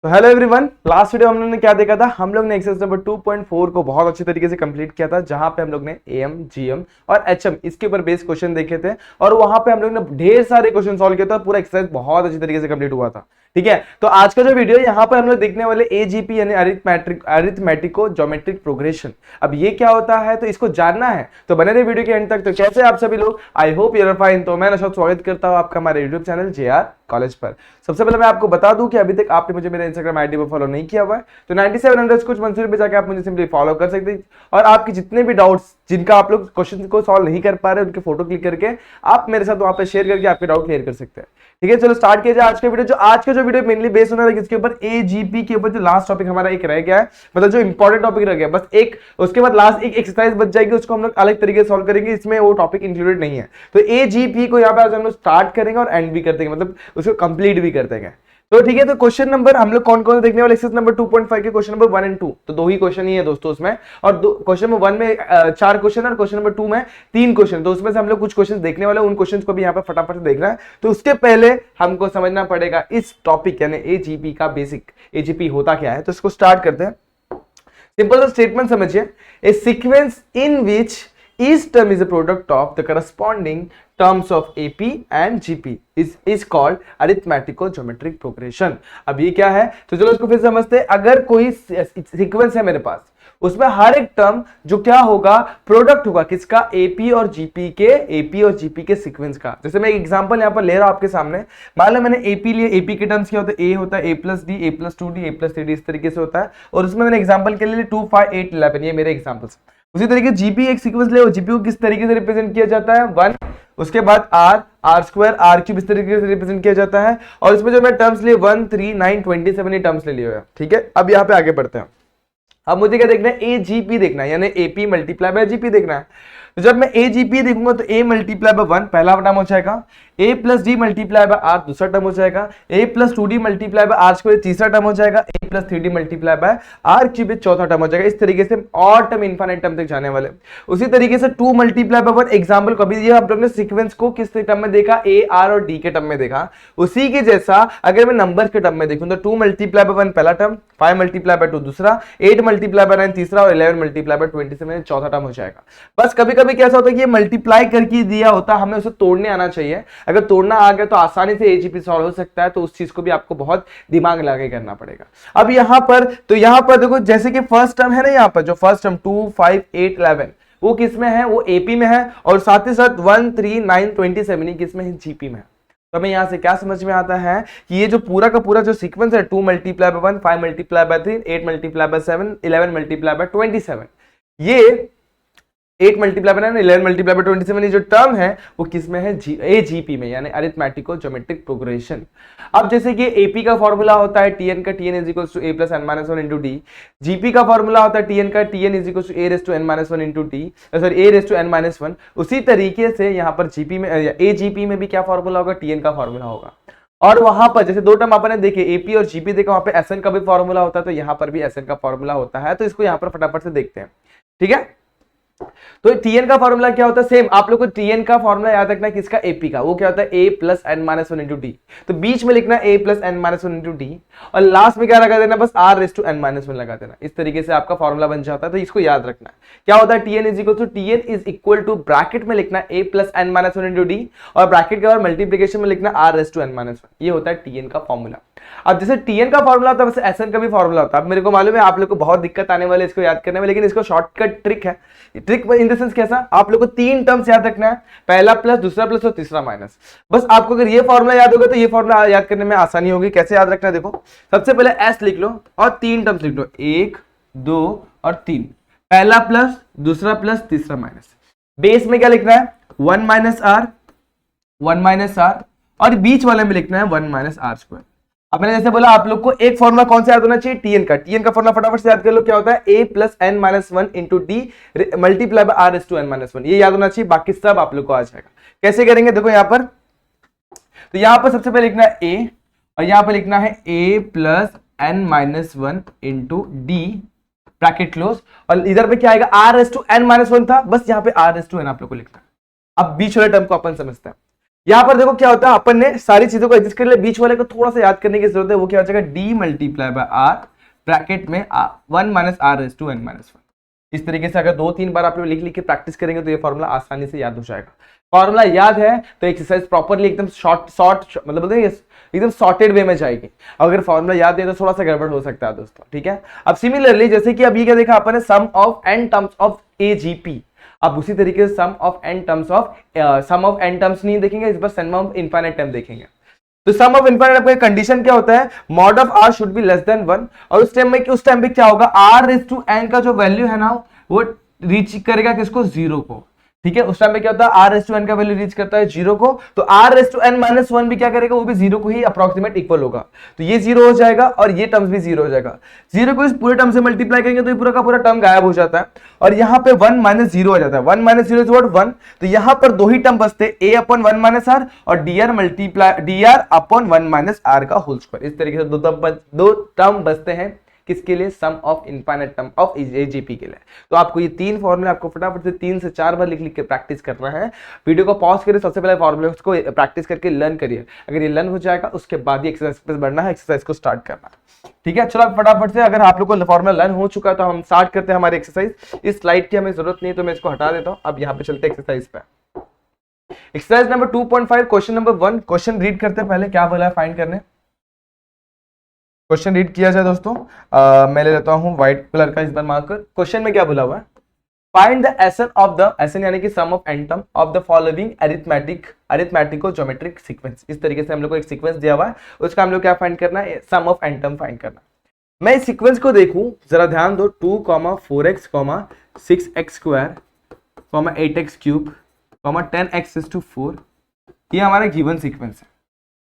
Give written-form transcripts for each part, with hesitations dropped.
तो hello everyone, last video हम लोग ने क्या देखा था। हम लोग ने एक्सरसाइज नंबर 2.4 को बहुत अच्छे तरीके से कंप्लीट किया था, जहां पे हम लोग ने एम, जीएम और एचएम इसके ऊपर बेस्ड क्वेश्चन देखे थे और वहां पे हम लोग ने ढेर सारे क्वेश्चन सॉल्व किया था। पूरा एक्सरसाइज बहुत अच्छी तरीके से कंप्लीट हुआ था। ठीक है, तो आज का जो वीडियो यहाँ पर हम लोग देखने वाले एजीपी यानी अरिथमेटिको ज्योमेट्रिक प्रोग्रेशन। अब ये क्या होता है तो इसको जानना है तो बने रहे वीडियो के एंड तक। तो कैसे आप सभी लोग, I hope you are fine. तो मैं नशा स्वागत करता हूँ आपका हमारे यूट्यूब चैनल जेआर कॉलेज पर। सबसे पहले मैं आपको बता दूं कि अभी तक आपने मुझे मेरे इंस्टाग्राम आईडी पर फॉलो नहीं किया हुआ है तो 97 कुछ मंसूर पे जाकर आप मुझे सिंपली फॉलो कर सकते हैं और आपके जितने भी डाउट्स जिनका आप लोग क्वेश्चन को सॉल्व नहीं कर पा रहे उनके फोटो क्लिक करके आप मेरे साथ वहां पे शेयर करके आपके डाउट क्लियर कर सकते हैं। ठीक है, चलो स्टार्ट किया जाए आज का वीडियो। आज का जो वीडियो मेनली बेस्ड होना है किसके ऊपर, एजीपी के ऊपर। जो लास्ट टॉपिक हमारा एक रह गया है, मतलब जो इंपॉर्टेंट टॉपिक रह गया बस एक, उसके बाद लास्ट एक एक्सरसाइज बच जाएगी, उसको हम लोग अलग तरीके से सॉल्व करेंगे, इसमें वो टॉपिक इंक्लूडेड नहीं है। तो एजीपी को यहाँ पे आज हम लोग स्टार्ट करेंगे और एंड भी कर देंगे, मतलब उसको कंप्लीट भी कर देंगे। तो ठीक है, तो क्वेश्चन नंबर हम लोग कौन कौन से देखने वाले, एक्सरसाइज नंबर 2.5 के क्वेश्चन नंबर 1 और 2। तो दो ही क्वेश्चन ही है दोस्तों उसमें, और क्वेश्चन नंबर 1 में 4 क्वेश्चन और क्वेश्चन नंबर 2 में 3 क्वेश्चन। तो उसमें से हम लोग कुछ क्वेश्चन देखने वाले, उन क्वेश्चन को भी यहाँ पे फटाफट से देखना है। तो उसके पहले हमको समझना पड़ेगा इस टॉपिक यानी एजीपी का बेसिक, एजीपी होता क्या है। तो इसको स्टार्ट करते हैं। सिंपल स्टेटमेंट समझिए, a sequence in which each term is a product of the corresponding terms of AP and GP is called arithmetical geometric progression। अब ये क्या है तो चलो इसको फिर समझते हैं। अगर कोई सीक्वेंस है मेरे पास, उसमें हर एक टर्म जो क्या होगा, प्रोडक्ट होगा किसका, AP और GP के सीक्वेंस का। जैसे मैं एक एग्जांपल यहाँ पर ले रहा हूं आपके सामने। मान लो मैंने AP लिए, AP के टर्म्स क्या होता है, A होता है A+D, A+2D, A+3D, इस तरीके से होता है। और उसमें मैंने एग्जांपल के लिए 2, 5, 8, 11, ये मेरे एग्जांपल्स। उसी तरीके जीपी एक सीक्वेंस ले, जीपी को किस तरीके से रिप्रेजेंट किया जाता है, 1, उसके बाद R² R³ इस तरीके से रिप्रेजेंट किया जाता है। और इसमें जो मैं टर्म्स लिए 1, 3, 9, 27 ये टर्म्स ले लिए हुए। ठीक है, अब यहाँ पे आगे बढ़ते हैं। अब मुझे क्या देखना है, एजीपी देखना है, यानी एपी मल्टीप्लाई बाय जीपी देखना है। तो जब मैं एजीपी देखूंगा तो ए मल्टीप्लाई बाय 1 पहला टर्म हो जाएगा, A+D मल्टीप्लाई बाय R दूसरा टर्म हो जाएगा, A+2D मल्टीप्लाई बाय R² तीसरा टर्म हो जाएगा, A+3D मल्टीप्लाई बाय R³ चौथा टर्म हो जाएगा। इस तरीके से और टर्म इनफाइनाइट टर्म तक जाने वाले। उसी तरीके से 2 मल्टीप्लाई बाय 1 एग्जांपल कभी ये आप लोग ने सीक्वेंस को किस टर्म में देखा, A, R और D के टर्म में देखा। उसी के जैसा अगर मैं नंबर के टर्म में देखूं तो 2 मल्टीप्लाई बाय 1 पहला टर्म, 5 मल्टीप्लाई बाय 2 दूसरा, 8 मल्टीप्लाई बाय 9 तीसरा और 11 मल्टीप्लाई बाय 27 चौथा टर्म हो जाएगा। बस कभी कभी कैसा होता है कि ये मल्टीप्लाई करके दिया होता, हमें उसे तोड़ने आना चाहिए। अगर तोड़ना आ गया तो आसानी से एजीपी सॉल्व हो सकता है, तो उस चीज को भी आपको बहुत दिमाग लगा के करना पड़ेगा। अब यहाँ पर देखो, जैसे कि फर्स्ट टर्म है ना, यहाँ पर जो फर्स्ट टर्म 2, 5, 8, 11 वो किस में है, वो एपी में है। और साथ ही साथ 1, 3, 9, 27 किस में है, जीपी में है। तो हमें यहां से क्या समझ में आता है कि ये जो पूरा का पूरा जो सीक्वेंस है, 2 multiply by 1, 5 multiply by 3, 8 multiply by 7, 11 multiply by 27, ये 8 मल्टीप्लाई बाय 9, 11 मल्टीप्लाई बाय 27 ये जो टर्म है वो किस में है, एजीपी में, यानी अरिथमेटिको ज्योमेट्रिक प्रोग्रेशन। अब जैसे कि एपी का फॉर्मूला होता है TN का, TN is equal to A plus N minus 1 into D. GP का फॉर्मूला होता है TN का, TN is equal to A raise to N minus 1 into D, sorry A raise to N minus 1। उसी तरीके से यहाँ पर जीपी में, एजीपी में भी क्या फॉर्मूला होगा, TN का फॉर्मूला होगा। और वहां पर जैसे दो टर्म आपने देखे, एपी और जीपी देखा, वहां पे SN का भी फॉर्मूला होता है, तो यहाँ पर भी SN का फॉर्मूला होता है। तो इसको यहाँ पर फटाफट से देखते हैं। ठीक है, तो TN का फॉर्मूला क्या होता है, सेम आप लोग को TN का फॉर्मूला याद रखना है किसका, AP का। वो क्या होता है, A plus N minus 1 into D. तो बीच में लिखना A plus N minus 1 into D और लास्ट में क्या लगा देना, बस R raise to N minus 1 लगा देना। इस तरीके से आपका फॉर्मूला बन जाता है। तो इसको याद रखना है। क्या होता है, TN is equal to bracket में लिखना A plus N minus 1 into D और ब्रैकेट के बाद मल्टीप्लीकेशन में लिखना R raise to N minus 1। ये होता है TN का फॉर्मूला। अब जैसे TN का फॉर्मूला होता है वैसे SN का भी फॉर्मूला होता है। अब मेरे को मालूम है आप लोग को बहुत दिक्कत आने वाले इसको याद करने में, लेकिन इसको शॉर्टकट ट्रिक है। ट्रिक इन द सेंस कैसा, आप लोग को 3 टर्म्स याद रखना है, पहला प्लस, दूसरा प्लस और तीसरा माइनस। बस आपको अगर ये फॉर्मूला याद होगा तो ये फॉर्मूला याद करने में आसानी होगी। कैसे याद रखना है, देखो सबसे पहले S लिख लो और 3 टर्म्स लिख लो, 1, 2 और 3। पहला प्लस, दूसरा प्लस, तीसरा माइनस। बेस में क्या लिखना है, 1 माइनस R, 1 माइनस R और बीच वाले में लिखना है 1 माइनस R²। अब मैंने जैसे बोला आप लोग को एक फॉर्मूला कौन सा याद होना चाहिए, TN का। TN का फॉर्मूला फटाफट से याद कर लो, क्या होता है, A plus N minus 1 into D multiply by R raise to N minus 1। ये याद होना चाहिए, बाकी सब आप लोग को आ जाएगा। कैसे करेंगे, देखो यहाँ पर, तो यहाँ पर सबसे पहले लिखना है A और यहाँ पर लिखना है A plus N minus 1 into D bracket close. और इधर पे क्या आएगा, R raise to N minus 1 था, बस यहाँ पे R रेज़ टू N आप लोग को लिखना है। अब बीच वाले टर्म को अपन समझते हैं। यहाँ पर देखो क्या होता है, अपन ने सारी चीजों को एडजस्ट कर लिया, बीच वाले को थोड़ा सा याद करने की जरूरत है। वो क्या हो जाएगा, D multiply by R bracket में 1 minus R raise to n minus 1। इस तरीके से अगर 2-3 बार आप लोग लिख लिख के प्रैक्टिस करेंगे तो ये फॉर्मूला आसानी से याद हो जाएगा। फॉर्मूला याद है तो एक्सरसाइज प्रॉपरली एकदम शॉर्ट मतलब बोलते हैं एकदम सॉर्टेड वे में जाएगी। अगर फॉर्मूला याद है तो थोड़ा सा गड़बड़ हो सकता है दोस्तों, ठीक है। अब सिमिलरली जैसे कि अब ये क्या देखा अपन ने, sum of n terms of AGP, अब उसी तरीके से सम ऑफ n टर्म्स नहीं देखेंगे, इस बार सम ऑफ इनफाइनाइट टर्म देखेंगे। तो सम ऑफ इनफाइनाइट आपका कंडीशन क्या होता है, mod of r should be less than 1, और उस टाइम पे क्या होगा, r रेज टू n का जो वैल्यू है ना वो रीच करेगा किसको, 0 को, ठीक है। उस टाइम पे क्या होता है, r रेज टू n का वैल्यू रीच करता है 0 को, तो r raise to n minus 1 भी क्या करेगा, वो भी 0 को ही अप्रोक्सीमेट इक्वल होगा। तो ये 0 हो जाएगा और ये टर्म्स भी 0 हो जाएगा। 0 को इस पूरे टर्म से मल्टीप्लाई करेंगे तो ये पूरा का पूरा टर्म गायब हो जाता है, और यहाँ पे 1 माइनस 0 हो जाता है। 1 माइनस 0 इज व्हाट, 1। तो यहाँ पर दो ही टर्म बचते, a अपॉन 1 माइनस r और dr अपॉन 1 माइनस r का होल स्क्वायर। इस तरीके से दो टर्म बचते हैं किसके लिए, sum of infinite term of AGP के लिए। तो आपको ये 3 फॉर्मूले आपको फटाफट से 3 से 4 बार लिख लिख के प्रैक्टिस करना है। वीडियो को पॉज करिए, सबसे पहले फॉर्मूले को प्रैक्टिस करके लर्न करिए। अगर ये लर्न हो जाएगा उसके बाद ही एक्सरसाइज पे बढ़ना है, एक्सरसाइज को स्टार्ट करना है, ठीक है। चलो फटाफट से, अगर आप लोग को फॉर्मूला लर्न हो चुका है तो हम स्टार्ट करते हैं हमारी एक्सरसाइज। इस स्लाइड की हमें जरूरत नहीं है तो मैं इसको हटा देता हूँ। अब यहाँ पे चलते हैं एक्सरसाइज पे। Exercise number 2.5 question number 1। Question read करते हैं, पहले क्या बोला है फाइंड करने। क्वेश्चन रीड किया जाए दोस्तों। मैं ले लेता हूं व्हाइट कलर का इस बार मार्कर। क्वेश्चन में क्या बोला हुआ है, find the S N of the, S N यानी कि sum of N term of the following arithmetico geometric sequence. इस तरीके से हम लोग को एक सीक्वेंस दिया हुआ है, उसका हम लोग क्या फाइंड करना है, sum of N term find करना। मैं इस सीक्वेंस को देखूं, जरा ध्यान दो, 2, 4x, 6x square, 8x cube, 10x⁴, ये हमारा गिवन सीक्वेंस है।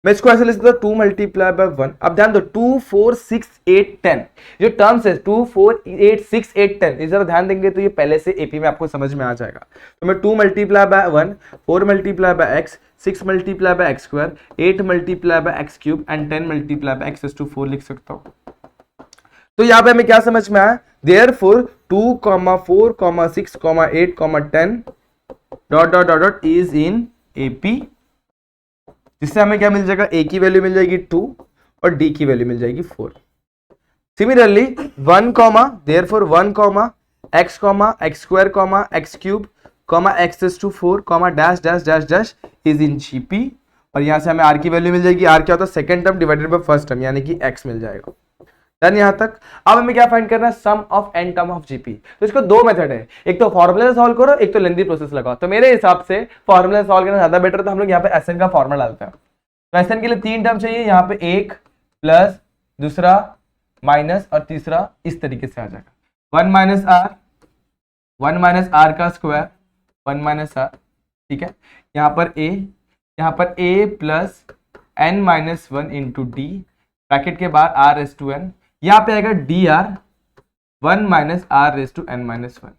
मैं इसको ऐसे लिख देता हूं 2 मल्टीप्लाई बाय 1। अब ध्यान दो 2, 4, 6, 8, 10 जो टर्म्स है 2, 4, 8, 6, 8, 10, इस जरा ध्यान देंगे तो ये पहले से एपी में आपको समझ में आ जाएगा। तो मैं 2 multiply by 1, 4 multiply by x, 6 multiply by x square, 8 multiply by x cube and 10 multiply by x⁴ लिख सकता हूँ। तो यहाँ पे हमें क्या समझ में आया, therefore 2, 4, 6, 8, 10 dot dot dot dot is in AP, जिससे हमें क्या मिल जाएगा, a की वैल्यू मिल जाएगी 2 और d की वैल्यू मिल जाएगी 4। Similarly 1 therefore 1 x x square x cube x⁴ dash dash dash dash is in GP, और यहां से हमें r की वैल्यू मिल जाएगी, r क्या होता है, second term divided by first term यानी कि x मिल जाएगा। डन यहां तक। अब हमें क्या फाइंड करना है, sum of n term of GP। तो इसको दो मेथड है, एक तो फॉर्मूला से सॉल्व करो, एक तो लेंथी प्रोसेस लगाओ। तो मेरे हिसाब से फॉर्मूला से सॉल्व करना ज्यादा बेटर, तो हम लोग यहाँ पे SN का फॉर्मूला डालते हैं। तो SN के लिए 3 टर्म चाहिए, यहाँ पे एक प्लस, दूसरा माइनस और तीसरा इस तरीके से आ जाएगा 1 माइनस r का स्क्वायर 1 माइनस r, ठीक है। यहाँ पर a plus n minus 1 into D, bracket के बाद r रेज टू n, यहाँ पे आएगा dr 1 minus r raise to n minus 1,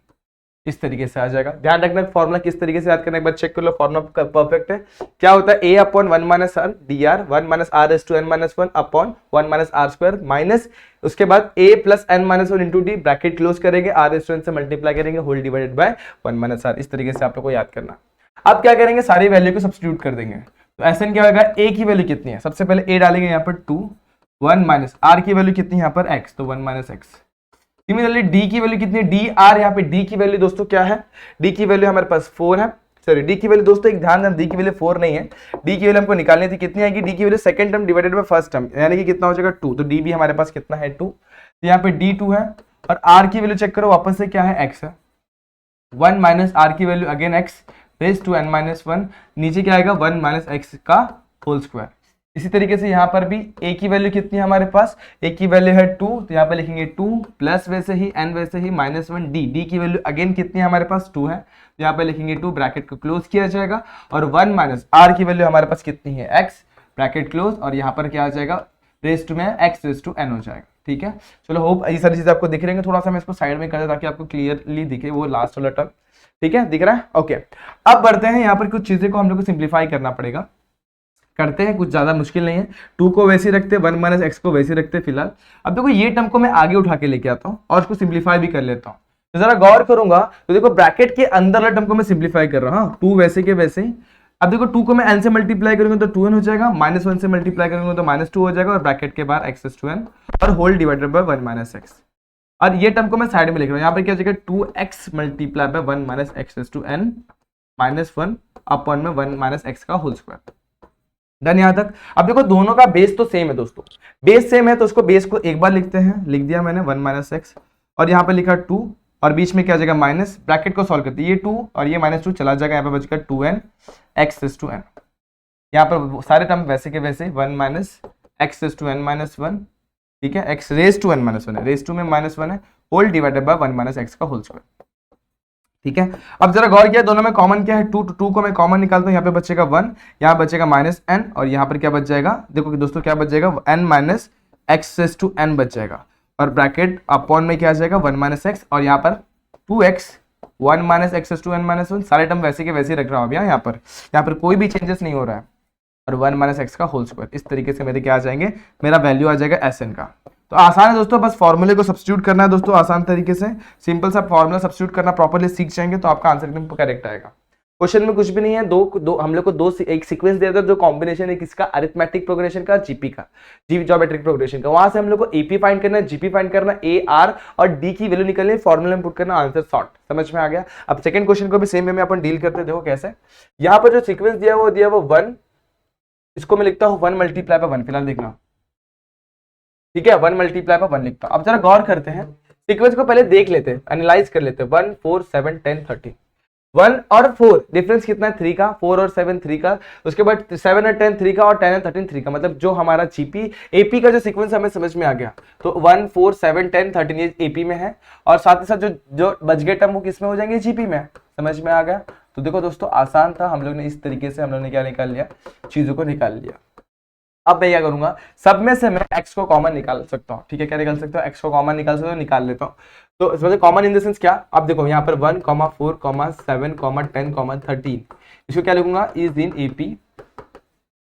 इस तरीके से आ जाएगा। ध्यान रखना फॉर्मूला किस तरीके से याद करना, एक बार चेक कर लो, फॉर्मूला परफेक्ट है। क्या होता है, a upon 1 minus r dr 1 minus r raise to n minus 1 upon 1 minus r square minus, उसके बाद a plus n minus 1 into D, bracket close करेंगे, r रेज टू n से multiply करेंगे, whole divided by 1 minus r। इस तरीके से आप लोग को याद करना। अब क्या करेंगे, सारी वैल्यू को सब्स्टिट्यूट कर देंगे। तो SN क्या होगा, a की वैल्यू कितनी है, सबसे पहले a डालेंगे यहाँ पर 2, 1 माइनस r की वैल्यू कितनी है यहाँ पर x, तो 1 माइनस x। सिमिलरली d की वैल्यू कितनी है, dr, यहाँ पे d की वैल्यू दोस्तों क्या है, d की वैल्यू हमारे पास 4 है। सॉरी d की वैल्यू दोस्तों एक ध्यान दें, d की वैल्यू 4 नहीं है, d की वैल्यू हमको निकालनी थी, कितनी आएगी, d की value second term divided by first term यानी कि कितना हो जाएगा 2, तो d भी हमारे पास कितना है 2, तो यहाँ पे d2 है। और r की वैल्यू चेक करो वापस से क्या है, x है, 1 माइनस r की value again x raise to n minus 1, नीचे क्या आएगा 1 माइनस x का होल स्क्वायर। इसी तरीके से यहाँ पर भी a की वैल्यू कितनी है हमारे पास, a की वैल्यू है 2, तो यहाँ पे लिखेंगे 2 प्लस वैसे ही n वैसे ही माइनस 1 d की वैल्यू अगेन कितनी है हमारे पास 2 है, तो यहाँ पे लिखेंगे 2, ब्रैकेट को क्लोज किया जाएगा, और 1 माइनस r की वैल्यू हमारे पास कितनी है x, ब्रैकेट क्लोज, और यहाँ पर क्या आ जाएगा, रेज टू में x रेज टू n हो जाएगा। ठीक है, चलो होप ये सारी चीजें आपको दिख रही है। थोड़ा सा मैं इसको साइड में कर ताकि आपको क्लियरली दिखे वो लास्ट वाला टर्म। ठीक है, दिख रहा है, ओके। अब बढ़ते हैं, यहाँ पर कुछ चीजें को हम लोग को सिंप्लीफाई करना पड़ेगा, करते हैं, कुछ ज्यादा मुश्किल नहीं है। 2 को वैसे रखते, 1 माइनस एक्स को वैसे रखते फिलहाल। अब देखो ये टर्म को मैं आगे उठा के लेके आता हूँ और उसको सिंप्लीफाई भी कर लेता हूँ। तो जरा गौर करूंगा तो देखो ब्रैकेट के अंदर वाला टर्म को मैं सिंप्लीफाई कर रहा हूँ, 2 वैसे के वैसे, अब देखो 2 को मैं n से मल्टीप्लाई करूंगा तो 2n हो जाएगा, -1 से मल्टीप्लाई करूंगा तो -2 हो जाएगा, और ब्रैकेट के बाहर x to n और whole divided by 1 minus x। और ये टर्म को मैं साइड में लिख रहा हूँ, यहाँ पर क्या हो जाएगा 2x multiply by 1 minus x to n -1 upon में 1 माइनस x का होल स्क्वायर। डन यहाँ तक। अब देखो दोनों का बेस तो सेम है दोस्तों, बेस सेम है तो उसको बेस को एक बार लिखते हैं, लिख दिया मैंने 1 माइनस एक्स, और यहाँ पे लिखा 2, और बीच में क्या आ जाएगा माइनस, ब्रैकेट को सॉल्व करते हैं, ये 2 और ये -2 चला जाएगा, यहाँ पे बचेगा 2n x to n। यहाँ पर सारे टर्म वैसे के वैसे 1 माइनस x to n -1, ठीक है, x रेज टू n -1 है, रेज टू में -1 है, whole divided by 1 minus x का होल स्क्वायर, ठीक है। अब जरा गौर किया दोनों में कॉमन क्या है, 2 to 2 को मैं कॉमन निकालता हूँ, यहाँ पे बचेगा 1, यहाँ बचेगा -n, और यहाँ पर क्या बच जाएगा, देखो कि दोस्तों क्या बच जाएगा, n minus x to n बच जाएगा, और ब्रैकेट अपॉन में क्या आ जाएगा 1 माइनस x, और यहाँ पर 2x 1 minus x to n -1, सारे टर्म वैसे के वैसे रख रहा हूँ अभी, यहाँ पर कोई भी चेंजेस नहीं हो रहा है, और 1 माइनस x का होल स्क्वायर। इस तरीके से मेरे क्या आ जाएंगे, मेरा वैल्यू आ जाएगा Sn का। तो आसान है दोस्तों, बस फॉर्मूले को सब्स्टिट्यूट करना है दोस्तों, आसान तरीके से सिंपल सा फॉर्मूला सब्स्टिट्यूट करना प्रॉपर्ली सीख जाएंगे तो आपका आंसर एकदम करेक्ट आएगा। क्वेश्चन में कुछ भी नहीं है, दो हम लोग को एक सीक्वेंस दिया था, जो कॉम्बिनेशन है किसका, अरिथमेटिक प्रोग्रेशन का, जीपी का, ज्योमेट्रिक प्रोग्रेशन का, वहां से हम लोग को एपी फाइंड करना है, जीपी फाइंड करना, ए आर और डी की वैल्यू निकलनी है, फॉर्मूला में पुट करना, आंसर शॉर्ट। समझ में आ गया। अब सेकंड क्वेश्चन को भी सेम वे में अपन डील करते हैं, देखो कैसे। यहाँ पर जो सीक्वेंस दिया वो 1, इसको मैं लिखता हूँ 1 मल्टीप्लाई बाय 1, फिलहाल देखना, ठीक है, 1 मल्टीप्लाई बाय 1 लिखता हूं। अब जरा गौर करते हैं, सीक्वेंस को पहले देख लेते हैं, एनालाइज कर लेते हैं। 1 4 7 10 13, 1 और 4 डिफरेंस कितना है, 3 का, 4 और 7 3 का, उसके बाद 7 और 10 3 का, और 10 और 13 3 का, मतलब जो हमारा जीपी एपी का जो सीक्वेंस हमें समझ में आ गया। तो 1 4 7 10 13 ये एपी में है, और साथ ही साथ जो बच गए टर्म वो किस में हो जाएंगे, जीपी में। समझ में आ गया। तो देखो दोस्तों आसान था, हम लोग ने इस तरीके से हम लोग ने क्या निकाल लिया, चीजों को निकाल लिया। अब मैं क्या करूंगा, सब में से मैं x को कॉमन निकाल सकता हूँ, ठीक है, क्या निकाल सकता हूँ, x को कॉमन निकाल सकता हूँ, निकाल लेता हूँ। तो इसमें कॉमन इन द सेंस क्या, अब देखो यहाँ पर 1 4 7 10 13, इसको क्या लिखूंगा, is in AP,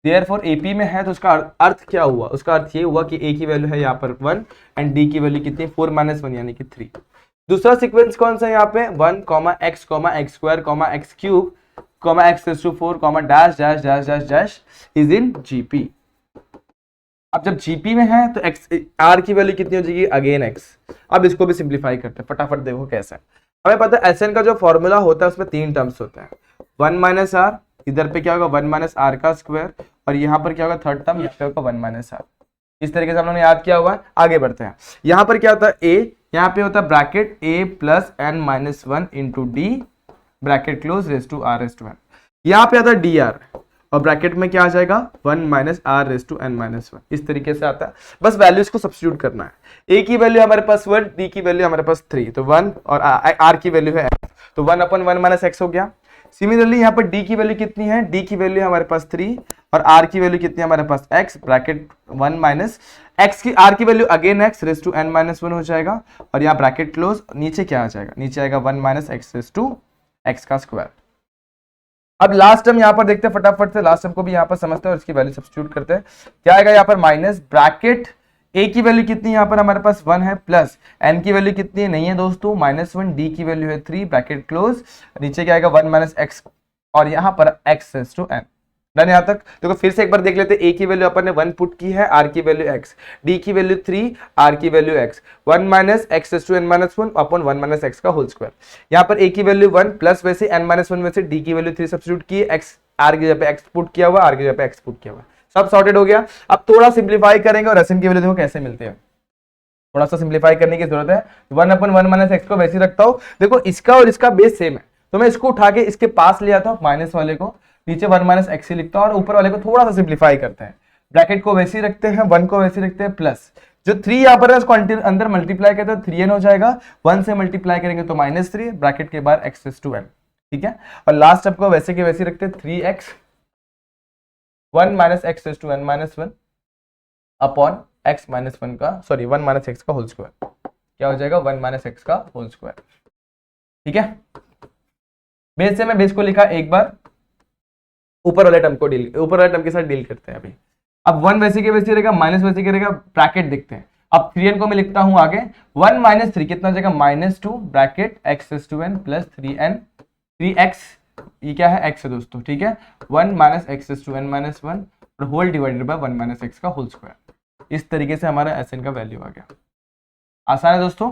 therefore AP में है, तो उसका अर्थ क्या हुआ, उसका अर्थ ये हुआ कि a की वैल्यू है यहाँ पर 1 एंड d की वैल्यू कितनी, 4 - 1 यानी कि 3। दूसरा सीक्वेंस कौन सा है यहाँ पे, 1 x x square x cube x to 4 dash dash dash dash dash is in GP. अब जब जीपी में है तो एक्स आर की वैल्यू कितनी हो जाएगी, अगेन एक्स। अब इसको भी सिंप्लीफाई करते हैं, फटाफट देखो कैसे। हमें पता है एसएन का जो फॉर्मूला होता है उसमें 3 टर्म्स होते हैं, 1 माइनस आर, इधर पे क्या होगा 1 माइनस आर का स्क्वायर, और यहाँ पर क्या होगा थर्ड टर्म, यहाँ पे होगा 1 माइनस आर। इस तरीके से हम लोगों ने याद किया हुआ है। आगे बढ़ते हैं, यहाँ पर क्या होता है ए, यहाँ पे होता है bracket A plus n - 1 into D bracket close raise to r raise to n। यहाँ पे आता है डी आर, और ब्रैकेट में क्या आ जाएगा 1 minus R raise to n - 1। इस तरीके से आता है, बस वैल्यूज को सब्स्टिट्यूट करना है। a की वैल्यू हमारे पास 1, d की वैल्यू हमारे पास 3, तो 1, और r की वैल्यू है x, तो 1 अपन 1 माइनस x हो गया। सिमिलरली यहाँ पर d की वैल्यू कितनी है, d की वैल्यू हमारे पास 3, और r की वैल्यू कितनी है हमारे पास x, ब्रैकेट 1 माइनस x की r की value again x raise to n - 1 हो जाएगा, और यहाँ ब्रैकेट क्लोज, नीचे क्या आ जाएगा, नीचे आएगा 1 minus x raise to x का स्क्वायर। अब लास्ट टर्म यहाँ पर देखते हैं फटाफट से, लास्ट टर्म को भी यहाँ पर समझते हैं और इसकी वैल्यू सब्स्टिट्यूट करते हैं। क्या आएगा यहाँ पर माइनस ब्रैकेट a की वैल्यू कितनी है यहाँ पर हमारे पास 1 है, प्लस n की वैल्यू कितनी है, नहीं है दोस्तों, -1, d की वैल्यू है 3, ब्रैकेट क्लोज, नीचे क्या आएगा 1 माइनस x, और यहाँ पर x raise to n। Done यहाँ तक। देखो फिर से एक बार देख लेते हैं, a की वैल्यू अपन ने 1 पुट की है, r की वैल्यू x, d की वैल्यू 3, r की value x, 1 minus x raise to n - 1 upon 1 minus x का होल स्क्वायर। यहाँ पर a की वैल्यू 1 प्लस वैसे n - 1 में से d की वैल्यू 3 सब्स्टिट्यूट की, x r की जगह पे x पुट किया हुआ, r की जगह पे x पुट किया हुआ, सब सॉर्टेड हो गया। अब थोड़ा सिंप्लीफाई करेंगे और Sn की वैल्यू देखो कैसे मिलते हैं, थोड़ा सा सिंप्लीफाई करने की जरूरत है। 1 अपन 1 माइनस x को वैसे ही रखता हूँ, देखो इसका और इसका बेस सेम है, तो मैं इसको उठा के इसके पास ले आता हूँ, माइनस वाले को नीचे 1 माइनस x ही लिखता हूँ, और ऊपर वाले को थोड़ा सा सिंप्लीफाई करते हैं, ब्रैकेट को वैसे ही रखते हैं, 1 को वैसे ही रखते हैं, प्लस जो 3 यहाँ पर है उसको अंदर मल्टीप्लाई करते हैं, 3n हो जाएगा, 1 से मल्टीप्लाई करेंगे तो -3, ब्रैकेट के बाहर x रेज टू n, ठीक है, और लास्ट स्टेप को वैसे के वैसे रखते हैं, 3x 1 minus x raise to n - 1 upon x minus 1 का, सॉरी 1 माइनस x का होल स्क्वायर, क्या हो जाएगा 1 माइनस x का होल स्क्वायर, ठीक है। बेस से मैं बेस को लिखा एक बार, ऊपर वाले टर्म के साथ डील करते हैं अभी। अब 1 वैसे के वैसे रहेगा, माइनस वैसे के रहेगा, ब्रैकेट देखते हैं। अब 3n को मैं लिखता हूं आगे, 1 माइनस 3 कितना हो जाएगा -2 bracket x raise to n plus 3x ये क्या है x है दोस्तों, ठीक है, 1 minus X to N minus one और whole divided by 1 minus X का होल स्क्वायर। इस तरीके से हमारा एस एन का वैल्यू आ गया। आसान है दोस्तों,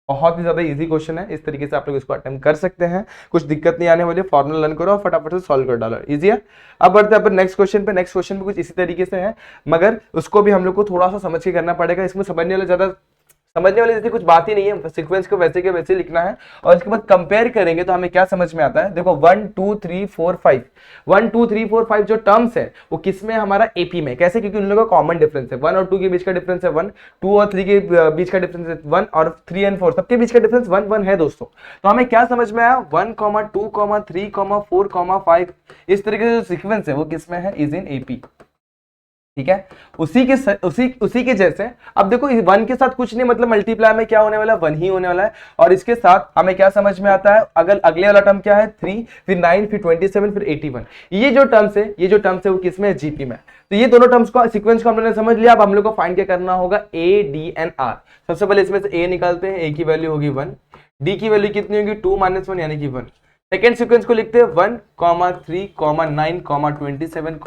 बहुत ही ज्यादा इजी क्वेश्चन है। इस तरीके से आप लोग इसको अटेम्प्ट कर सकते हैं, कुछ दिक्कत नहीं आने वाली। फॉर्मूला लर्न करो और फटाफट से सॉल्व कर डालो, इजी है। अब बढ़ते हैं अपन नेक्स्ट क्वेश्चन पे। नेक्स्ट क्वेश्चन भी कुछ इसी तरीके से है, मगर उसको भी हम लोग को थोड़ा सा समझ के करना पड़ेगा। इसमें समझने वाली जैसे कुछ बात ही नहीं है, सीक्वेंस को वैसे के वैसे लिखना है और इसके बाद कंपेयर करेंगे तो हमें क्या समझ में आता है। देखो 1 2 3 4 5 1 2 3 4 5 जो टर्म्स है वो किसमें, हमारा एपी में। कैसे, क्योंकि उन लोगों का कॉमन डिफरेंस है। 1 और 2 के बीच का डिफरेंस है 1, 2 और 3 के बीच का डिफरेंस है 1 और 3 और 4 सबके बीच का डिफरेंस 1 1 है दोस्तों। तो हमें क्या समझ में आया, 1 2 3 4 5 इस तरीके से जो सीक्वेंस है वो किसमें है, इज इन एपी, ठीक है। उसी के जैसे अब देखो 1 के साथ कुछ नहीं, मतलब मल्टीप्लाई में क्या होने वाला है, 1 ही होने वाला है। और इसके साथ हमें क्या समझ में आता है, अगर अगले वाला टर्म क्या है 3, फिर 9, फिर 27, फिर 81, ये जो टर्म्स है वो किसमें है, जीपी में। तो ये दोनों टर्म्स का सीक्वेंस को हम लोगों ने समझ लिया। अब हम लोग को फाइंड क्या करना होगा, ए डी एंड आर। सबसे पहले इसमें से ए निकालते हैं, ए की वैल्यू होगी 1, डी की वैल्यू कितनी होगी 2 - 1 यानी कि 1। सेकेंड सीक्वेंस को लिखते हैं 1, 3, 9, 27,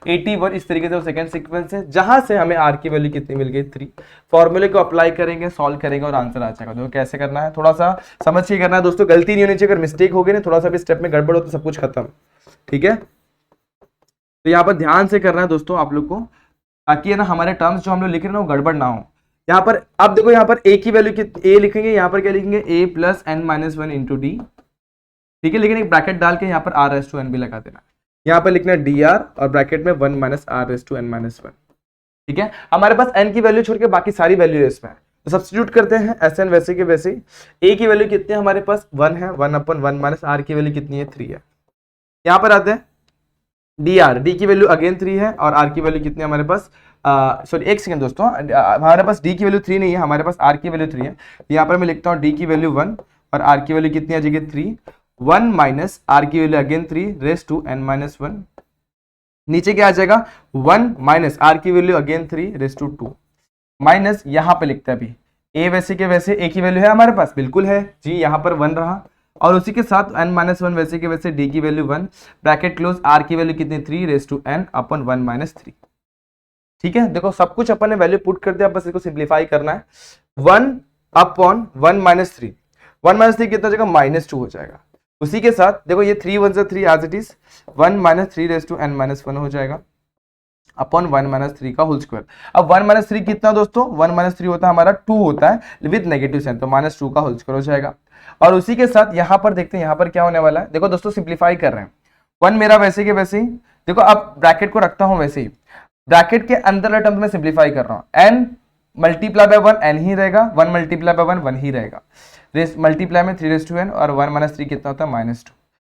81। इस तरीके से वो सेकेंड सीक्वेंस है, जहां से हमें आर की वैल्यू कितनी मिल गई 3। फॉर्मूले को अप्लाई करेंगे, सॉल्व करेंगे और आंसर आ जाएगा। देखो कैसे करना है, थोड़ा सा समझ के करना है दोस्तों, गलती नहीं होनी चाहिए। अगर मिस्टेक हो गई ना, थोड़ा सा भी स्टेप में गड़बड़ हो तो सब कुछ खत्म, ठीक है। तो यहाँ पर ध्यान से करना है दोस्तों आप लोग को, ताकि है ना हमारे टर्म्स जो हम लोग लिख रहे हैं ना वो गड़बड़ ना हो। यहाँ पर अब देखो, यहाँ पर ए की वैल्यू ए लिखेंगे, यहाँ पर क्या लिखेंगे, a plus n minus 1 into D, ठीक है। लेकिन एक ब्रैकेट डाल के यहाँ पर r रेस टू n भी लगा देना। यहाँ पर लिखना dr और ब्रैकेट में 1 minus r raise to n minus 1, ठीक है। हमारे पास n की वैल्यू छोड़ के बाकी सारी वैल्यू है इसमें, तो सब्स्टिट्यूट करते हैं एस एन वैसे के वैसे ही। a की वैल्यू कितनी है हमारे पास, 1 है, 1/1 माइनस r की वैल्यू कितनी है, 3 है। यहाँ पर आते हैं dr, d की वैल्यू अगेन 3 है और r की वैल्यू कितनी है हमारे पास, सॉरी एक सेकंड दोस्तों, हमारे पास d की वैल्यू 3 नहीं है, हमारे पास r की वैल्यू 3 है। यहाँ पर मैं लिखता हूँ d की वैल्यू 1 और r की वैल्यू कितनी आ जाएगी 3, 1 माइनस r की value again 3 raise to n minus 1। नीचे क्या आ जाएगा, 1 माइनस r की value again 3 raise to 2 minus, यहाँ पे लिखते हैं अभी a वैसे के वैसे, a की वैल्यू है हमारे पास, बिल्कुल है जी, यहाँ पर 1 रहा और उसी के साथ n माइनस 1 वैसे के वैसे, d की वैल्यू 1 ब्रैकेट क्लोज, r की वैल्यू कितनी 3 raise to n upon 1 minus 3, ठीक है। देखो सब कुछ अपन ने वैल्यू पुट कर दिया, बस इसको सिंप्लीफाई करना है। 1 अपॉन 1 माइनस 3, 1 माइनस 3 कितना हो जाएगा, -2 हो जाएगा। उसी के साथ देखो ये 3 1 से 3 as it is, 1 minus 3 raise to n minus 1 हो जाएगा अपॉन 1 माइनस 3 का होल स्क्वायर। अब 1 माइनस 3 कितना दोस्तों, 1 माइनस 3 होता है हमारा 2 होता है विद नेगेटिव साइन, तो -2 का होल स्क्वायर हो जाएगा। और उसी के साथ यहाँ पर देखते हैं यहाँ पर क्या होने वाला है। देखो दोस्तों सिंप्लीफाई कर रहे हैं, 1 मेरा वैसे के वैसे ही, देखो अब ब्रैकेट को रखता हूं वैसे ही, ब्रैकेट के अंदर टर्म में सिंप्लीफाई कर रहा हूं, n मल्टीप्लाई बाय 1 n ही रहेगा, 1 मल्टीप्लाई बाय 1 1 ही रहेगा, रेस मल्टीप्लाई में 3 रेस टू n और 1 माइनस 3 कितना होता है -2,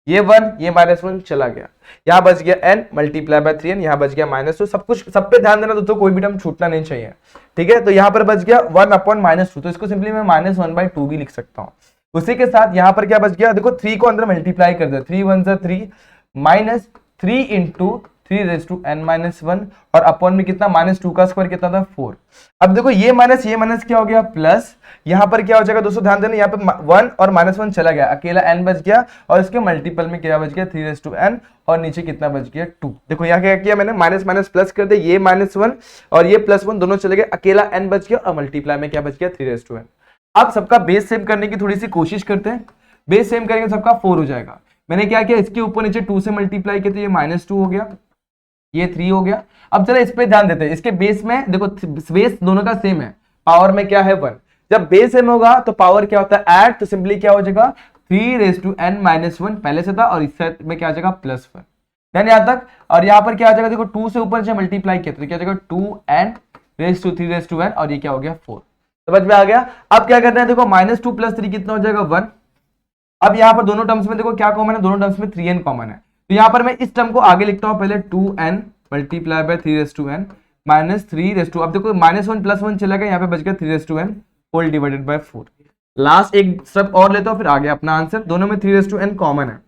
ये 1 ये -1 चला गया, यहाँ बच गया n मल्टीप्लाई बाय 3n, यहाँ बच गया -2। सब कुछ सब पे ध्यान देना दोस्तों, कोई भी टर्म छूटना नहीं चाहिए, ठीक है। तो यहाँ पर बच गया 1 अपॉन -2, तो इसको सिंपली मैं -1/2 भी लिख सकता हूँ। उसी के साथ यहाँ पर क्या बच गया, देखो 3 को अंदर मल्टीप्लाई कर दिया, 3 1 3 minus 3 into 3 raise to n minus 1 और अपॉन में कितना -2 का स्क्वायर कितना था 4। अब देखो ये माइनस क्या हो गया प्लस, यहाँ पर क्या हो जाएगा दोस्तों ध्यान देना, यहाँ पे 1 और -1 चला गया, अकेला n बच गया और इसके मल्टीपल में क्या बच गया 3 रेस टू n और नीचे कितना बच गया 2। देखो यहाँ क्या किया मैंने, माइनस माइनस प्लस कर दिया, ये -1 और ये +1 दोनों चले गए, अकेला n बच गया और मल्टीप्लाई में क्या बच गया 3 रेस टू n। अब सबका बेस सेम करने की थोड़ी सी कोशिश करते हैं, बेस सेम करेंगे सबका 4 हो जाएगा। मैंने क्या किया, इसके ऊपर नीचे 2 से मल्टीप्लाई किया तो ये -2 हो गया, ये 3 हो गया। अब चलो इस पे ध्यान देते हैं, इसके बेस में देखो बेस दोनों का सेम है, पावर में क्या है 1, जब बेस सेम होगा तो पावर क्या होता है ऐड, तो सिंपली क्या हो जाएगा 3 रेस टू n माइनस 1 पहले से था और इस सेट में क्या आ जाएगा +1, यानी यहां तक। और यहाँ पर क्या आ जाएगा, देखो 2 से ऊपर से मल्टीप्लाई किया तो क्या आ जाएगा 2n raise to 3 raise to n और ये क्या हो गया 4, समझ में आ गया। अब क्या करना है, देखो -2 + 3 कितना हो जाएगा 1। अब यहाँ पर दोनों टर्म्स में देखो क्या कॉमन है, दोनों टर्म्स में 3n कॉमन है, तो यहाँ पर मैं इस टर्म को आगे लिखता हूँ पहले 2n multiply by 3 raise to n minus 3 raise to, अब देखो -1 + 1 चला गया, यहाँ पे बच गया 3 raise to n whole divided by 4। Last एक स्टेप और लेता हूँ फिर आगे अपना आंसर, दोनों में 3 रेस टू n कॉमन है,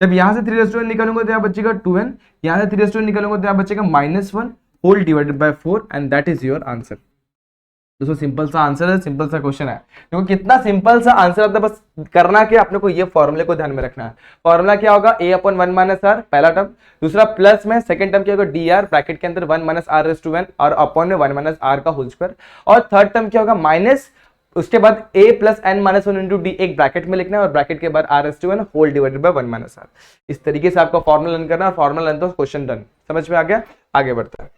जब यहाँ से 3 रेस टू n निकालूंगा तो यहाँ बचेगा 2n, यहाँ से 3 रेस टू n निकालूंगा तो यहाँ बचेगा -1 whole divided by 4 and that is your answer. दोस्तों सिंपल सा आंसर है, सिंपल सा क्वेश्चन है। देखो कितना सिंपल सा आंसर आता है, बस करना क्या अपने को, ये फॉर्मूले को ध्यान में रखना है। फॉर्मूला क्या होगा, a अपॉन 1 माइनस आर पहला टर्म, दूसरा प्लस में सेकंड टर्म क्या होगा डी आर ब्रैकेट के अंदर 1 माइनस आर रेज़ टू 1 और अपॉन में 1 माइनस आर का होल स्क्वायर, और थर्ड टर्म क्या होगा माइनस, उसके बाद a plus N minus 1 into D एक ब्रैकेट में लिखना है और ब्रैकेट के बाद R raise to 1 whole divided by 1 minus R. इस तरीके से आपका फॉर्मूला लर्न करना है, और फॉर्मूला लर्न तो क्वेश्चन डन, समझ में आ गया। आगे बढ़ता है।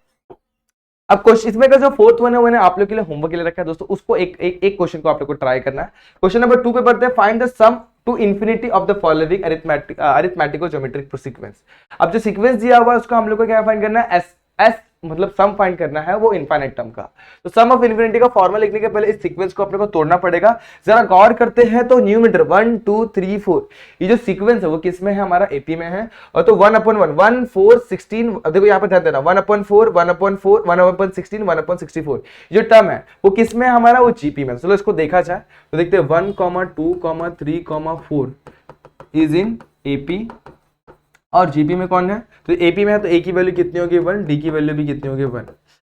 अब क्वेश्चन इसमें का जो फोर्थ वन है मैंने आप लोग के लिए होमवर्क के लिए रखा है दोस्तों, उसको एक क्वेश्चन को आप लोग को ट्राई करना है। क्वेश्चन नंबर 2 पे पढ़ते हैं, find the sum to infinity of the following arithmetico geometric sequence. अब जो सीक्वेंस दिया हुआ है उसका हम लोग को क्या फाइंड करना है, एस मतलब सम फाइंड करना है वो इनफाइनाइट टर्म का। तो सम ऑफ इन्फिनिटी का फॉर्मूला लिखने के पहले इस सीक्वेंस को अपने को तोड़ना पड़ेगा। जरा गौर करते हैं तो न्यूमरेटर 1 2 3 4 ये जो सीक्वेंस है वो किस में है, हमारा एपी में है। और तो 1 अपॉन 1 1 4 16, देखो यहाँ पे ध्यान देना 1 अपॉन 4 1 अपॉन 4 1 अपॉन 16 1 अपॉन 64 जो टर्म है वो किस में है हमारा, वो जीपी में। चलो इसको देखा जाए तो देखते हैं 1 2 3 4 इज इन एपी और जीपी में कौन है, तो एपी में है तो ए की वैल्यू कितनी होगी 1, डी की वैल्यू भी कितनी होगी 1।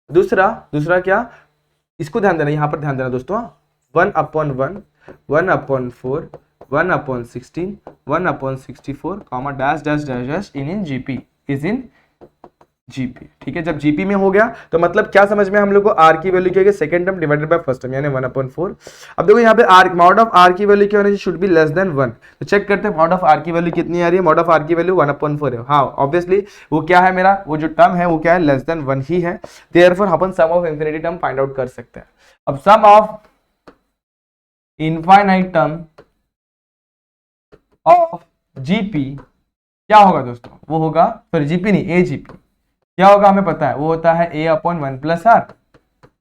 दूसरा क्या, इसको ध्यान देना, यहां पर ध्यान देना दोस्तों, 1 upon 1 1 upon 4 1 upon 16 1 upon 64 comma dash dash dash dash in GP is in GP. ठीक है, जब जीपी में हो गया तो मतलब क्या समझ में हम लोग को, आर की वैल्यू क्या है second term divided by first term यानी 1 अपॉन 4। अब देखो यहाँ पे आर मॉड ऑफ आर की वैल्यू क्या होनी चाहिए, शुड बी लेस देन 1। तो चेक करते हैं मॉड ऑफ आर की वैल्यू कितनी आ रही है, मॉड ऑफ आर की वैल्यू 1 अपॉन 4 है। हाँ ऑब्वियसली वो क्या है मेरा, वो जो टर्म है वो क्या है, लेस देन 1 ही है। देयरफॉर अपन sum of infinity term find out कर सकते हैं। अब sum of infinite term of GP क्या होगा दोस्तों, वो होगा, सॉरी जीपी नहीं ए जीपी क्या होगा हमें पता है, वो होता है a अपॉन 1 प्लस आर।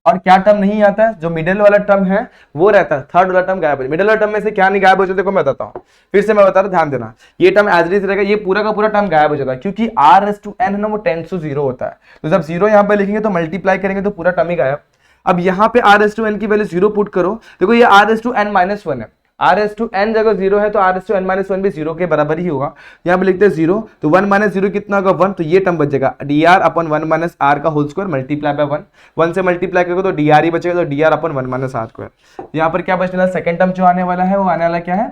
और क्या टर्म नहीं आता है, जो मिडिल वाला टर्म है वो रहता है, थर्ड वाला टर्म गायब है। मिडिल वाला टर्म में से क्या नहीं गायब हो जाता है, देखो मैं बताता हूँ, फिर से मैं बता रहा हूँ, ध्यान देना, ये टर्म एज इट इज रहेगा, ये पूरा का पूरा टर्म गायब हो जाता है क्योंकि r रेज़ टू n है ना वो टेंड्स टू 0 होता है। तो जब 0 यहाँ पे लिखेंगे तो मल्टीप्लाई करेंगे तो पूरा टर्म ही गायब। अब यहाँ पे r रेज़ टू n की वैल्यू 0 पुट करो, देखो ये r raise to n minus 1 है, r रेज़ टू n जगह 0 है तो r raise to n minus 1 भी 0 के बराबर ही होगा। यहाँ पे लिखते हैं 0 तो 1 माइनस 0 कितना होगा 1, तो ये टर्म बच जाएगा dr अपॉन 1 माइनस r का होल स्क्वायर मल्टीप्लाई बाय 1, 1 से मल्टीप्लाई करोगे तो dr ही बचेगा, तो dr upon 1 minus r square. यहाँ पर क्या बचने वाला, सेकंड टर्म जो आने वाला है वो आने वाला क्या है,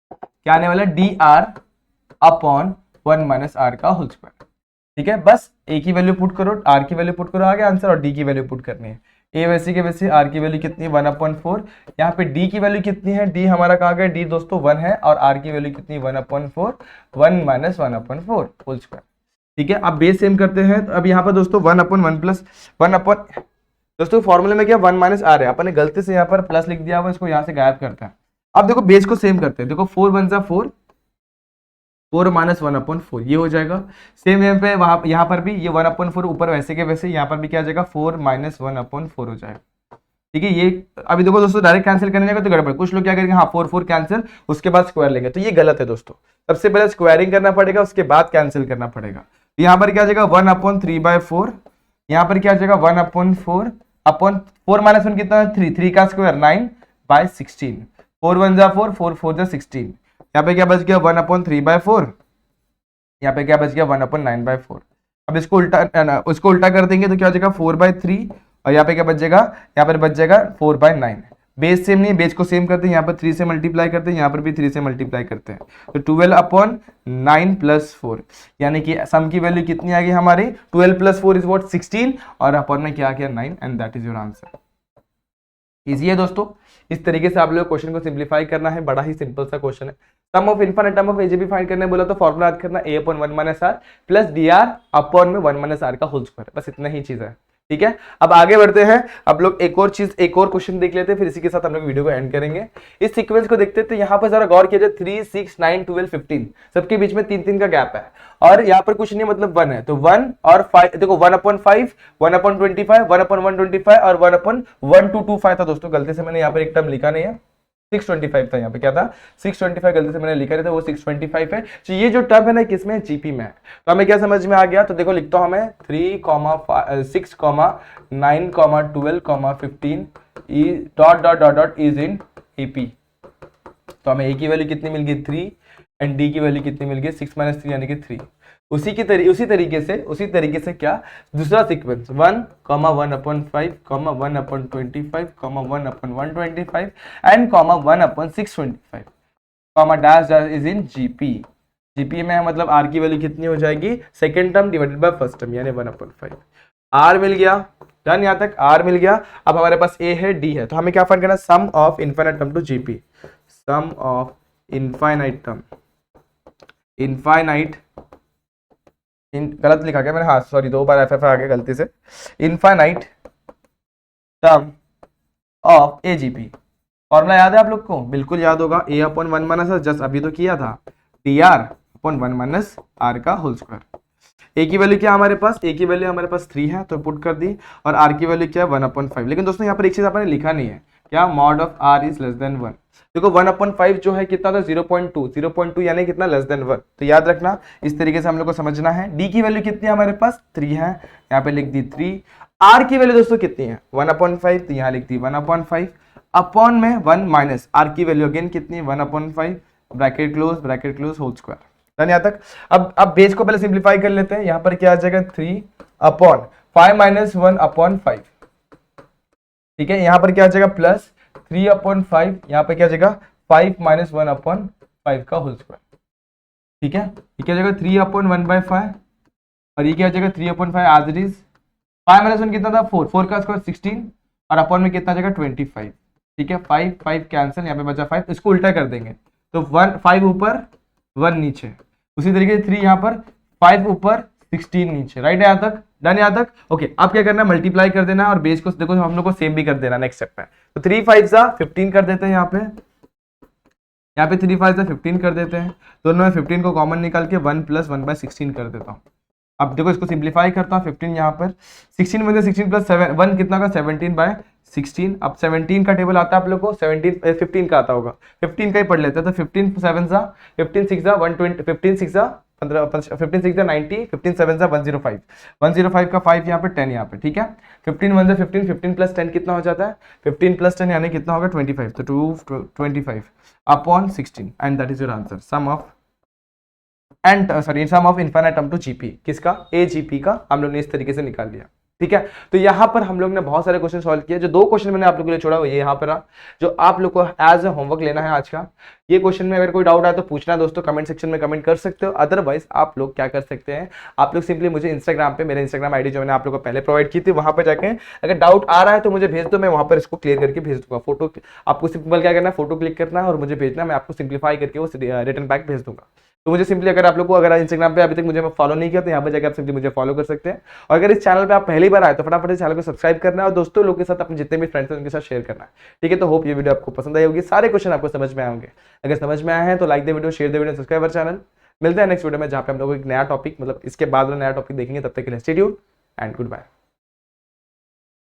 क्या आने वाला है, dr अपॉन 1 माइनस r का होल स्क्वायर। ठीक है, बस a की वैल्यू पुट करो, r की वैल्यू पुट करो, आगे आंसर, और d की वैल्यू पुट करनी है। a वैसे के वैसे, r की वैल्यू कितनी है 1 अपॉन 4, यहाँ पे d की वैल्यू कितनी है, d हमारा कहा गया, d दोस्तों 1 है, और r की वैल्यू कितनी 1 upon 4 1 minus 1 upon 4 whole square. ठीक है, अब बेस सेम करते हैं, तो अब यहाँ पर दोस्तों 1 अपॉन 1 प्लस 1 अपॉन, दोस्तों फॉर्मूले में क्या 1 माइनस r है, अपन ने गलती से यहाँ पर प्लस लिख दिया हुआ, इसको यहाँ से गायब करता है। अब देखो बेस को सेम करते हैं, देखो 4 1 जा 4 4 माइनस 1 अपॉन 4 ये हो जाएगा। सेम यहाँ पे वहां यहाँ पर भी ये 1 अपॉन 4 ऊपर वैसे के वैसे, यहाँ पर भी क्या आ जाएगा 4 माइनस 1 अपॉन 4 हो जाएगा। ठीक है, ये अभी देखो दोस्तों डायरेक्ट कैंसिल करने का तो गड़बड़, कुछ लोग क्या करेंगे, हाँ 4 4 कैंसिल उसके बाद स्क्वायर लेंगे, तो ये गलत है दोस्तों। सबसे पहले स्क्वायरिंग करना पड़ेगा उसके बाद कैंसिल करना पड़ेगा। यहाँ पर क्या आ जाएगा 1 अपॉन 3/4, यहाँ पर क्या आ जाएगा 1 अपॉन 4 अपॉन 4 माइनस 1 कितना है 3, 3 का स्क्वायर 9/16, 4 1 जा 4 4 4 जा 16, यहाँ पे क्या बच गया 1 अपॉन 3/4, यहाँ पे क्या बच गया 1 अपॉन 9/4। अब इसको उल्टा कर देंगे तो क्या हो जाएगा 4/3, और यहाँ पे क्या बच जाएगा, यहाँ पर बच जाएगा 4/9। बेस सेम नहीं है, बेस को सेम करते हैं, यहाँ पर 3 से मल्टीप्लाई करते हैं, यहाँ पर भी 3 से मल्टीप्लाई करते हैं, तो 12 अपॉन 9 प्लस 4, यानी कि सम की वैल्यू कितनी आ गई हमारी 12 प्लस 4 इज व्हाट 16, और अपॉन में क्या आ गया 9, and that is your answer. Easy है दोस्तों, इस तरीके से आप लोग क्वेश्चन को सिंप्लीफाई करना है, बड़ा ही सिंपल सा क्वेश्चन है। Sum of infinite term of AGP find करने बोला तो फॉर्मूला याद करना a upon 1 minus r plus dr upon में 1 माइनस r का होल स्क्वायर, बस इतना ही चीज है। ठीक है, अब आगे बढ़ते हैं, अब लोग एक और क्वेश्चन देख लेते हैं, फिर इसी के साथ हम लोग वीडियो को एंड करेंगे। इस सीक्वेंस को देखते हैं तो यहाँ पर जरा गौर किया जाए 3 6 9 12 15 सबके बीच में 3 3 का गैप है, और यहाँ पर कुछ नहीं मतलब 1 है, तो 1 और 5 देखो 1 अपॉन 5 1 अपॉन 25 1 अपॉन 125 और 1 अपॉन 1225 था दोस्तों, गलती से मैंने यहाँ पर एक टर्म लिखा नहीं है, 625 था, यहाँ पे क्या था 625, गलती से मैंने लिखा नहीं था, वो 625 है। तो ये जो टर्म है ना किसमें, जीपी में है। तो हमें क्या समझ में आ गया, तो देखो लिखता हूं हमें 3 6 9 12 15 dot dot dot dot is in AP. तो हमें ए की वैल्यू कितनी मिल गई 3 एंड डी की वैल्यू कितनी मिल गई 6 - 3 यानी कि 3। उसी तरीके से क्या दूसरा sequence 1, 1/5, 1/25, 1/125 and 1/625, dash dash is in GP. GP में मतलब आर की वैल्यू कितनी हो जाएगी, second term divided by first term यानी 1/5। आर मिल गया, डन, यहां तक आर मिल गया। अब हमारे पास ए है, डी है, तो हमें क्या फाइंड करना है, sum of infinite term to GP, sum of infinite term, infinite गलत लिखा गया मैंने, हाँ सॉरी 2 बार एफ आ गया गलती से, infinite term of A G P. Formula याद है आप लोग को, बिल्कुल याद होगा, ए अपॉन 1 माइनस जस्ट अभी तो किया था, D R upon 1 minus R का होल स्क्वायर। ए की वैल्यू क्या हमारे पास, ए की वैल्यू हमारे पास 3 है तो पुट कर दी, और आर की वैल्यू क्या है 1/5। लेकिन दोस्तों यहाँ पर एक चीज आपने लिखा नहीं है, क्या, mod of R is less than 1। देखो 1/5 जो है कितना था 0.2 यानी कितना लेस देन 1, तो याद रखना इस तरीके से हम लोग को समझना है। डी की वैल्यू कितनी है हमारे पास 3 है, यहाँ पे लिख दी 3। आर की वैल्यू दोस्तों कितनी है 1/5, तो यहाँ लिख दी 1/5 अपॉन में 1 माइनस आर की वैल्यू अगेन कितनी 1/5, bracket close whole square. Done यहाँ तक। अब बेस को पहले सिंप्लीफाई कर लेते हैं, यहाँ पर क्या आ जाएगा 3/5 माइनस 1/5, ठीक है, यहाँ पर क्या आ जाएगा प्लस 3/5, यहाँ पे क्या आ जाएगा 5 माइनस 1/5 का होल स्क्वायर, ठीक है, ये क्या आ जाएगा 3/1/5, और ये क्या आ जाएगा 3/5 एज इट इज। 5 माइनस 1 कितना था 4 का स्क्वायर 16, और अपॉन में कितना आ जाएगा 25, ठीक है, 5 कैंसिल, यहाँ पे बचा 5, इसको उल्टा कर देंगे तो 5 ऊपर 1 नीचे, उसी तरीके से 3 यहाँ पर 5 ऊपर 16 नीचे, राइट, यहाँ तक डन, यहाँ तक ओके। अब क्या करना है मल्टीप्लाई कर देना, और बेस को देखो हम लोग को सेम भी कर देना नेक्स्ट स्टेप में, तो 3 5 15 कर देते हैं, यहाँ पे 3 5 15 कर देते हैं, दोनों में 15 को कॉमन निकाल के 1 + 1/16 कर देता हूँ। अब देखो इसको सिंप्लीफाई करता हूँ, 15 यहाँ पर 16 में 16 + 7 1 कितना का 17/16। अब 17 का टेबल आता है आप लोग को, 15 का आता होगा, 15 का ही पढ़ लेते हैं, तो 15 7 15 6 120, 15 6 15 15 6 90, 15 7 105, 105 का 5 यहाँ पे 10 यहाँ पे, ठीक है, 15 1 15, 15 + 10 कितना हो जाता है 15 + 10 यानी कितना होगा 25, तो 225 upon 16 and that is your answer, sum of sum of infinite term to GP, किसका, ए जीपी का, हम लोग ने इस तरीके से निकाल लिया, ठीक है। तो यहाँ पर हम लोग ने बहुत सारे क्वेश्चन सॉल्व किए, जो 2 क्वेश्चन मैंने आप लोगों के लिए छोड़ा वो ये यहाँ पर रहा, जो आप लोग को एज ए होमवर्क लेना है आज का। ये क्वेश्चन में अगर कोई डाउट आए तो पूछना है दोस्तों, कमेंट सेक्शन में कमेंट कर सकते हो, अदरवाइज आप लोग क्या कर सकते हैं, आप लोग सिंपली मुझे इंस्टाग्राम पे, मेरे इंस्टाग्राम आईडी जो मैंने आप लोग को पहले प्रोवाइड की थी, वहां पर जाके अगर डाउट आ रहा है तो मुझे भेज दो, मैं वहां पर इसको क्लियर करके भेज दूंगा। फोटो आपको सिंपल क्या करना है, फोटो क्लिक करना है और मुझे भेजना, मैं आपको सिंप्लीफाई करके वो रिटर्न बैक भेज दूंगा। तो मुझे सिंपली अगर आप लोग को अगर इंस्टाग्राम पे अभी तक मुझे फॉलो नहीं किया तो यहाँ पे जाकर आप सिंपली मुझे फॉलो कर सकते हैं, और अगर इस चैनल पे आप पहली बार आए तो फटाफट इस चैनल को सब्सक्राइब करना है और दोस्तों लोग के साथ अपने जितने भी फ्रेंड्स हैं उनके साथ शेयर करना है, ठीक है। तो होप ये वीडियो आपको पसंद आई होगी, सारे क्वेश्चन आपको समझ में आए होंगे। अगर समझ में आए हैं तो like the video, share the video, subscribe our channel. मिलते हैं नेक्स्ट वीडियो में जहाँ पे हम लोग एक नया टॉपिक, मतलब इसके बाद नया टॉपिक देखेंगे, तब तक के लिए stay tuned and good bye.